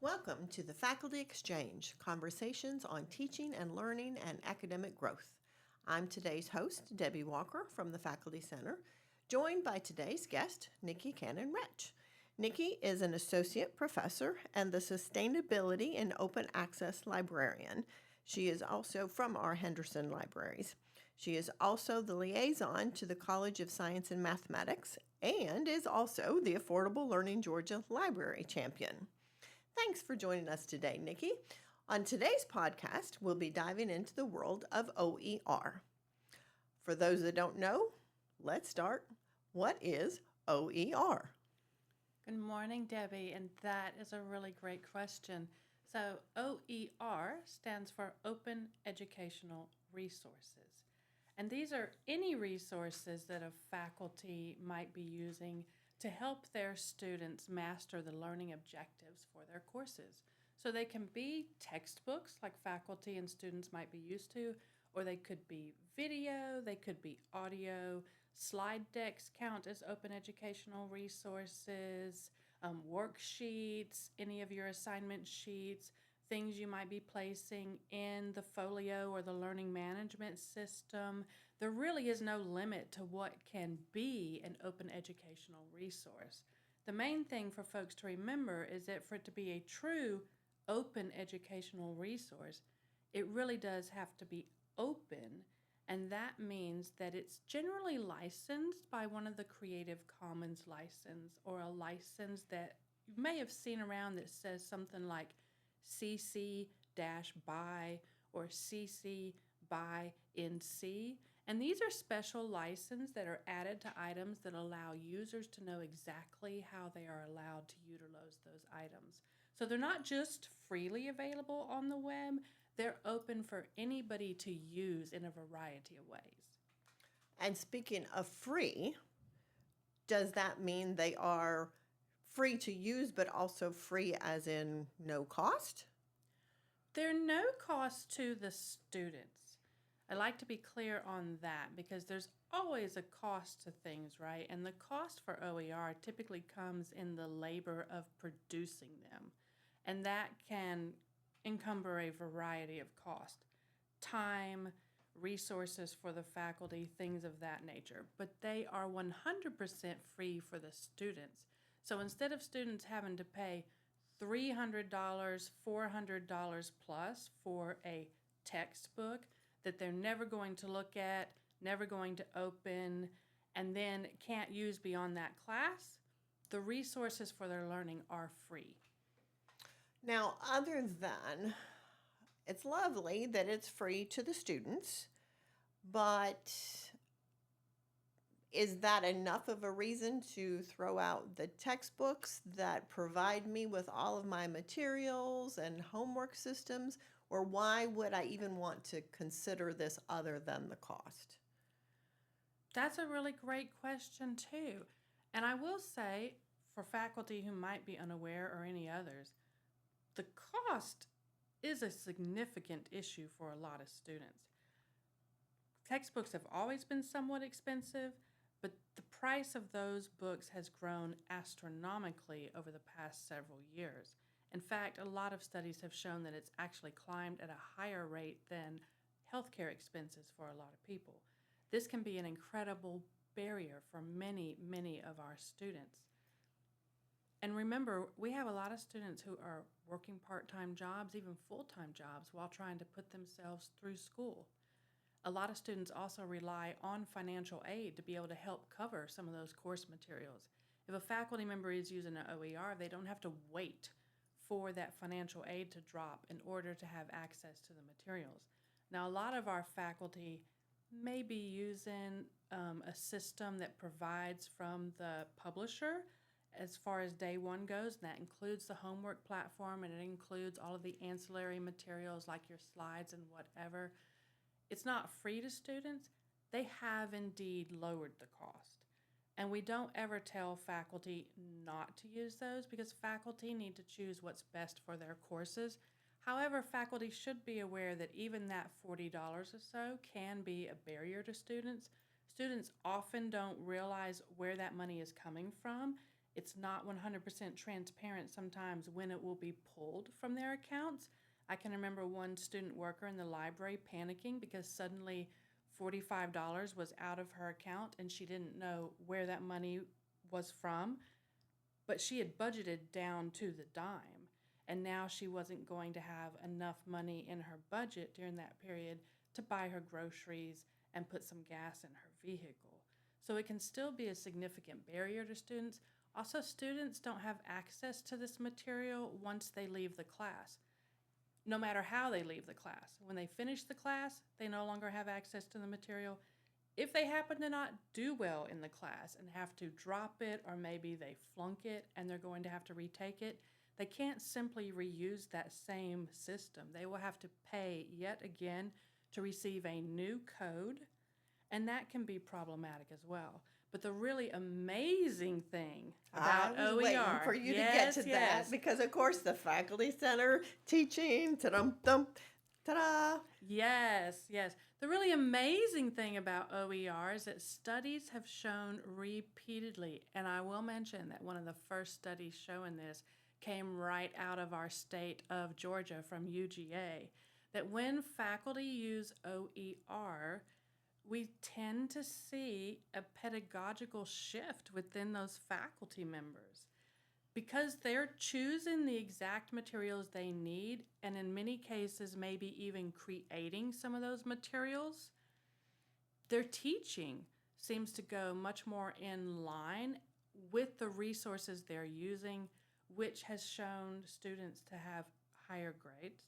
Welcome to the Faculty Exchange, conversations on teaching and learning and academic growth. I'm today's host, Debbie Walker from the Faculty Center, joined by today's guest, Nikki Cannon-Rech. Nikki is an associate professor and the Sustainability and Open Access Librarian. She is also from our Henderson Libraries. She is also the liaison to the College of Science and Mathematics and is also the Affordable Learning Georgia Library Champion. Thanks for joining us today, Nikki. On today's podcast, we'll be diving into the world of OER. For those that don't know, let's start. What is OER? Good morning, Debbie, and that is a really great question. So OER stands for Open Educational Resources. And these are any resources that a faculty might be using to help their students master the learning objectives for their courses. So they can be textbooks like faculty and students might be used to, or they could be video, they could be audio. Slide decks count as open educational resources, worksheets, any of your assignment sheets, things you might be placing in the folio or the learning management system. There really is no limit to what can be an open educational resource. The main thing for folks to remember is that for it to be a true open educational resource, it really does have to be open, and that means that it's generally licensed by one of the Creative Commons license or a license that you may have seen around that says something like CC-BY or CC by NC. And these are special licenses that are added to items that allow users to know exactly how they are allowed to utilize those items. So they're not just freely available on the web, they're open for anybody to use in a variety of ways. And speaking of free, does that mean they are free to use, but also free as in no cost? They're no cost to the students. I like to be clear on that because there's always a cost to things, right? And the cost for OER typically comes in the labor of producing them. And that can encumber a variety of costs. Time, resources for the faculty, things of that nature. But they are 100% free for the students. So instead of students having to pay $300, $400 plus for a textbook that they're never going to look at, never going to open, and then can't use beyond that class, the resources for their learning are free. Now, other than, it's lovely that it's free to the students, but is that enough of a reason to throw out the textbooks that provide me with all of my materials and homework systems? Or why would I even want to consider this other than the cost? That's a really great question, too. And I will say, for faculty who might be unaware or any others, the cost is a significant issue for a lot of students. Textbooks have always been somewhat expensive, but the price of those books has grown astronomically over the past several years. In fact, a lot of studies have shown that it's actually climbed at a higher rate than healthcare expenses for a lot of people. This can be an incredible barrier for many, many of our students. And remember, we have a lot of students who are working part-time jobs, even full-time jobs, while trying to put themselves through school. A lot of students also rely on financial aid to be able to help cover some of those course materials. If a faculty member is using an OER, they don't have to wait for that financial aid to drop in order to have access to the materials. Now, a lot of our faculty may be using a system that provides from the publisher as far as day one goes, and that includes the homework platform, and it includes all of the ancillary materials like your slides and whatever. It's not free to students. They have indeed lowered the cost. And we don't ever tell faculty not to use those because faculty need to choose what's best for their courses. However, faculty should be aware that even that $40 or so can be a barrier to students. Students often don't realize where that money is coming from, It's not 100% transparent sometimes when it will be pulled from their accounts. I can remember one student worker in the library panicking because suddenly $45 was out of her account and she didn't know where that money was from, but she had budgeted down to the dime, and now she wasn't going to have enough money in her budget during that period to buy her groceries and put some gas in her vehicle. So it can still be a significant barrier to students. Also, students don't have access to this material once they leave the class, no matter how they leave the class. When they finish the class, they no longer have access to the material. If they happen to not do well in the class and have to drop it, or maybe they flunk it and they're going to have to retake it, they can't simply reuse that same system. They will have to pay yet again to receive a new code, and that can be problematic as well. But the really amazing thing about I was OER, waiting for you to get to that because, of course, the Faculty Center teaching, ta-dum-dum, ta-da. Yes. The really amazing thing about OER is that studies have shown repeatedly, and I will mention that one of the first studies showing this came right out of our state of Georgia from UGA, that when faculty use OER, we tend to see a pedagogical shift within those faculty members because they're choosing the exact materials they need, and in many cases maybe even creating some of those materials. Their teaching seems to go much more in line with the resources they're using, which has shown students to have higher grades,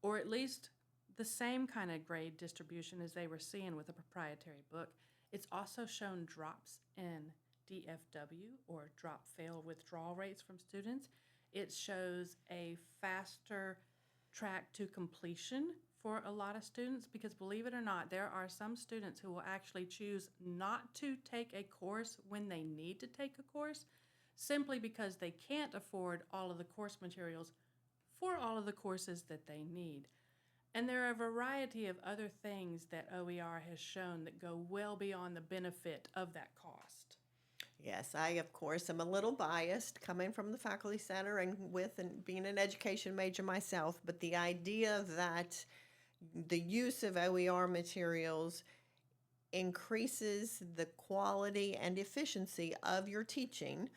or at least the same kind of grade distribution as they were seeing with a proprietary book. It's also shown drops in DFW, or drop fail withdrawal rates from students. It shows a faster track to completion for a lot of students, because believe it or not, there are some students who will actually choose not to take a course when they need to take a course, simply because they can't afford all of the course materials for all of the courses that they need. And there are a variety of other things that OER has shown that go well beyond the benefit of that cost. Yes, I, of course, am a little biased coming from the Faculty Center and being an education major myself, but the idea that the use of OER materials increases the quality and efficiency of your teaching,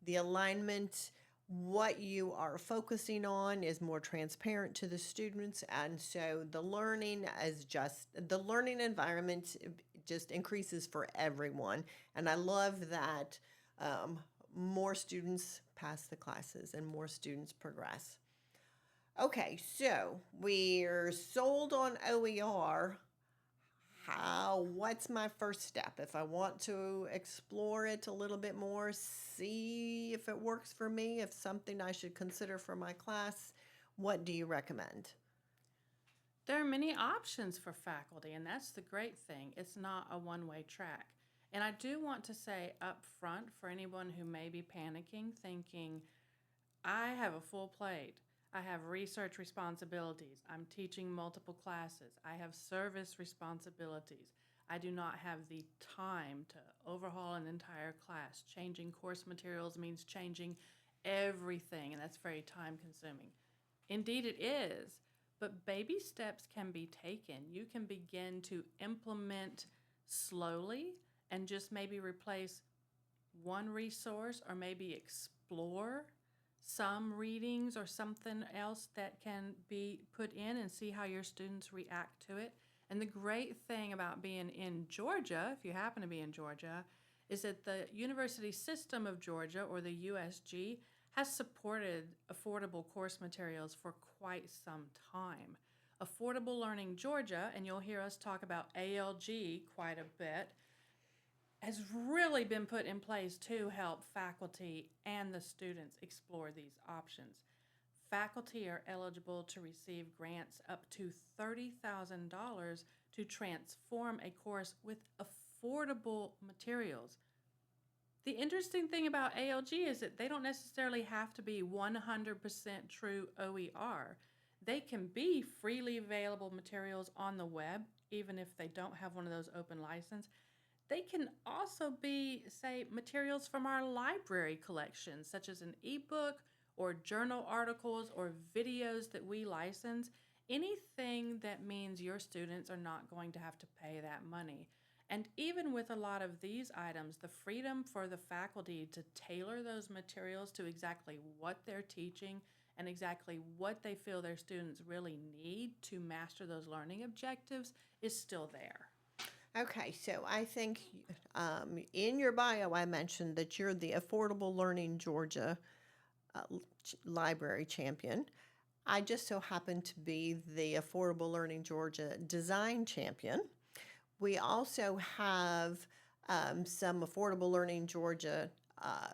the alignment, what you are focusing on is more transparent to the students, and so the learning environment just increases for everyone. And I love that more students pass the classes and more students progress. Okay, so we're sold on OER. What's my first step? If I want to explore it a little bit more, see if it works for me, if something I should consider for my class, what do you recommend? There are many options for faculty, and that's the great thing. It's not a one-way track. And I do want to say up front, for anyone who may be panicking, thinking, I have a full plate. I have research responsibilities. I'm teaching multiple classes. I have service responsibilities. I do not have the time to overhaul an entire class. Changing course materials means changing everything, and that's very time consuming. Indeed, it is, but baby steps can be taken. You can begin to implement slowly and just maybe replace one resource, or maybe explore some readings or something else that can be put in, and see how your students react to it. And the great thing about being in Georgia, if you happen to be in Georgia, is that the University System of Georgia, or the USG, has supported affordable course materials for quite some time. Affordable Learning Georgia, and you'll hear us talk about ALG quite a bit, has really been put in place to help faculty and the students explore these options. Faculty are eligible to receive grants up to $30,000 to transform a course with affordable materials. The interesting thing about ALG is that they don't necessarily have to be 100% true OER. They can be freely available materials on the web, even if they don't have one of those open license. They can also be, say, materials from our library collections, such as an ebook or journal articles or videos that we license. Anything that means your students are not going to have to pay that money. And even with a lot of these items, the freedom for the faculty to tailor those materials to exactly what they're teaching and exactly what they feel their students really need to master those learning objectives is still there. Okay, so I think in your bio, I mentioned that you're the Affordable Learning Georgia Library champion. I just so happen to be the Affordable Learning Georgia Design champion. We also have some Affordable Learning Georgia uh,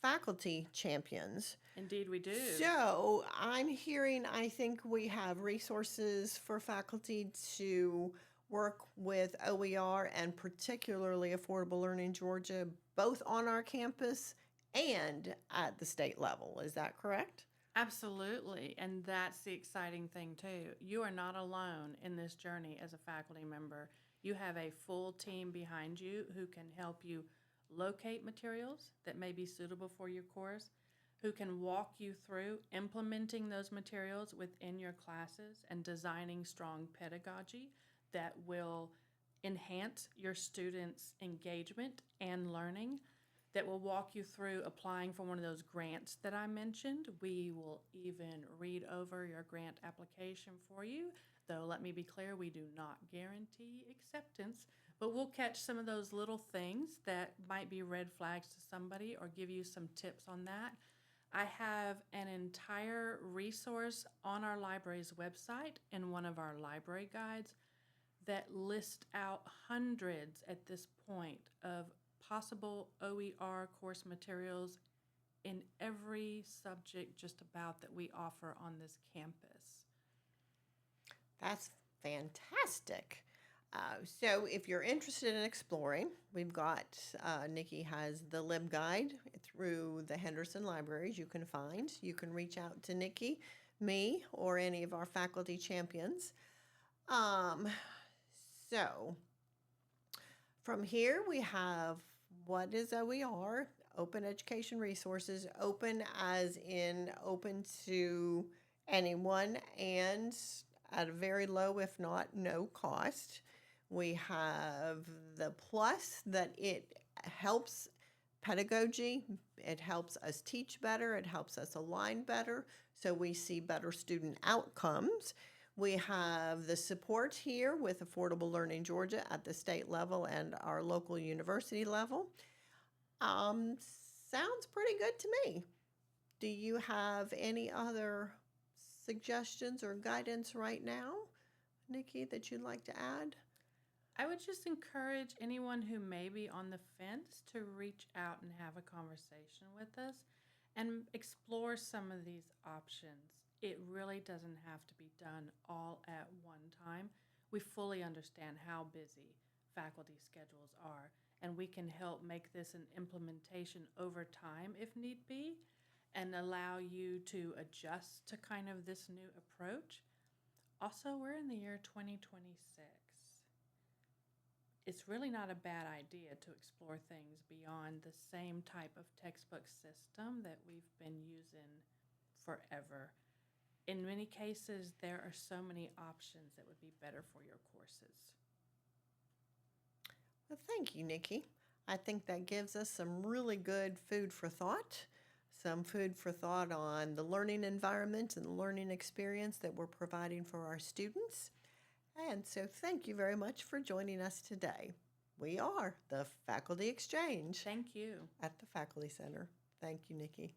faculty champions. Indeed, we do. So I'm hearing, I think we have resources for faculty to work with OER and particularly Affordable Learning Georgia, both on our campus and at the state level. Is that correct? Absolutely. And that's the exciting thing, too. You are not alone in this journey as a faculty member. You have a full team behind you who can help you locate materials that may be suitable for your course, who can walk you through implementing those materials within your classes and designing strong pedagogy that will enhance your students' engagement and learning, that will walk you through applying for one of those grants that I mentioned. We will even read over your grant application for you, though let me be clear, we do not guarantee acceptance, but we'll catch some of those little things that might be red flags to somebody or give you some tips on that. I have an entire resource on our library's website in one of our library guides that list out hundreds at this point of possible OER course materials in every subject just about that we offer on this campus. That's fantastic. So if you're interested in exploring, we've got, Nikki has the Lib Guide through the Henderson Libraries you can find. You can reach out to Nikki, me, or any of our faculty champions. Um, so from here we have what is OER? Open Education Resources, open as in open to anyone and at a very low, if not no cost. We have the plus that it helps pedagogy, it helps us teach better, it helps us align better, so we see better student outcomes. We have the support here with Affordable Learning Georgia at the state level and our local university level. Um, Sounds pretty good to me. Do you have any other suggestions or guidance right now, Nikki, that you'd like to add? I would just encourage anyone who may be on the fence to reach out and have a conversation with us and explore some of these options. It really doesn't have to be done all at one time. We fully understand how busy faculty schedules are, and we can help make this an implementation over time if need be and allow you to adjust to kind of this new approach. Also, we're in the year 2026. It's really not a bad idea to explore things beyond the same type of textbook system that we've been using forever. In many cases, there are so many options that would be better for your courses. Well, thank you, Nikki. I think that gives us some really good food for thought, some food for thought on the learning environment and the learning experience that we're providing for our students. And so thank you very much for joining us today. We are the Faculty Exchange Thank you. at the Faculty Center. Thank you, Nikki.